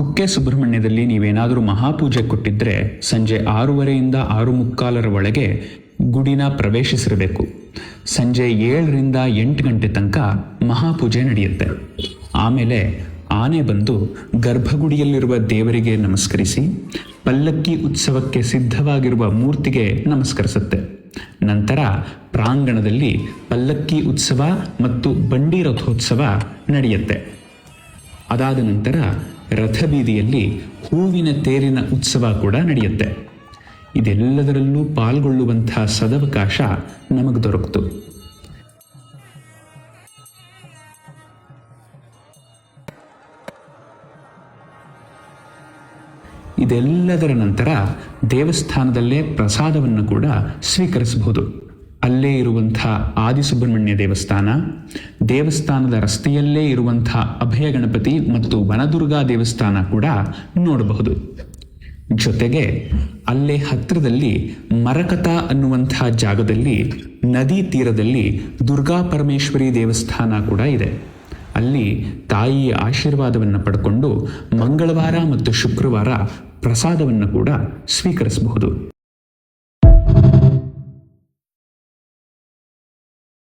ಕುಕ್ಕೆ ಸುಬ್ರಹ್ಮಣ್ಯದಲ್ಲಿ ನೀವೇನಾದರೂ ಮಹಾಪೂಜೆ ಕೊಟ್ಟಿದ್ದರೆ ಸಂಜೆ 6:30ಯಿಂದ 6:45 ಒಳಗೆ ಗುಡಿನ ಪ್ರವೇಶಿಸಿರಬೇಕು. ಸಂಜೆ 7ರಿಂದ 8 ಗಂಟೆ ತನಕ ಮಹಾಪೂಜೆ ನಡೆಯುತ್ತೆ. ಆಮೇಲೆ ಆನೆ ಬಂದು ಗರ್ಭಗುಡಿಯಲ್ಲಿರುವ ದೇವರಿಗೆ ನಮಸ್ಕರಿಸಿ ಪಲ್ಲಕ್ಕಿ ಉತ್ಸವಕ್ಕೆ ಸಿದ್ಧವಾಗಿರುವ ಮೂರ್ತಿಗೆ ನಮಸ್ಕರಿಸುತ್ತೆ. ನಂತರ ಪ್ರಾಂಗಣದಲ್ಲಿ ಪಲ್ಲಕ್ಕಿ ಉತ್ಸವ ಮತ್ತು ಬಂಡಿ ರಥೋತ್ಸವ ನಡೆಯುತ್ತೆ. ಅದಾದ ನಂತರ ರಥಬೀದಿಯಲ್ಲಿ ಹೂವಿನ ತೇರಿನ ಉತ್ಸವ ಕೂಡ ನಡೆಯುತ್ತೆ. ಇದೆಲ್ಲದರಲ್ಲೂ ಪಾಲ್ಗೊಳ್ಳುವಂಥ ಸದವಕಾಶ ನಮಗೆ ದೊರಕಿತು. ಇದೆಲ್ಲದರ ನಂತರ ದೇವಸ್ಥಾನದಲ್ಲೇ ಪ್ರಸಾದವನ್ನು ಕೂಡ ಸ್ವೀಕರಿಸಬಹುದು. ಅಲ್ಲೇ ಇರುವಂಥ ಆದಿಸುಬ್ರಹ್ಮಣ್ಯ ದೇವಸ್ಥಾನದ ರಸ್ತೆಯಲ್ಲೇ ಇರುವಂಥ ಅಭಯ ಗಣಪತಿ ಮತ್ತು ವನದುರ್ಗಾ ದೇವಸ್ಥಾನ ಕೂಡ ನೋಡಬಹುದು. ಜೊತೆಗೆ ಅಲ್ಲೇ ಹತ್ತಿರದಲ್ಲಿ ಮರಕತ ಅನ್ನುವಂಥ ಜಾಗದಲ್ಲಿ ನದಿ ತೀರದಲ್ಲಿ ದುರ್ಗಾ ಪರಮೇಶ್ವರಿ ದೇವಸ್ಥಾನ ಕೂಡ ಇದೆ. ಅಲ್ಲಿ ತಾಯಿಯ ಆಶೀರ್ವಾದವನ್ನು ಪಡ್ಕೊಂಡು ಮಂಗಳವಾರ ಮತ್ತು ಶುಕ್ರವಾರ ಪ್ರಸಾದವನ್ನು ಕೂಡ ಸ್ವೀಕರಿಸಬಹುದು.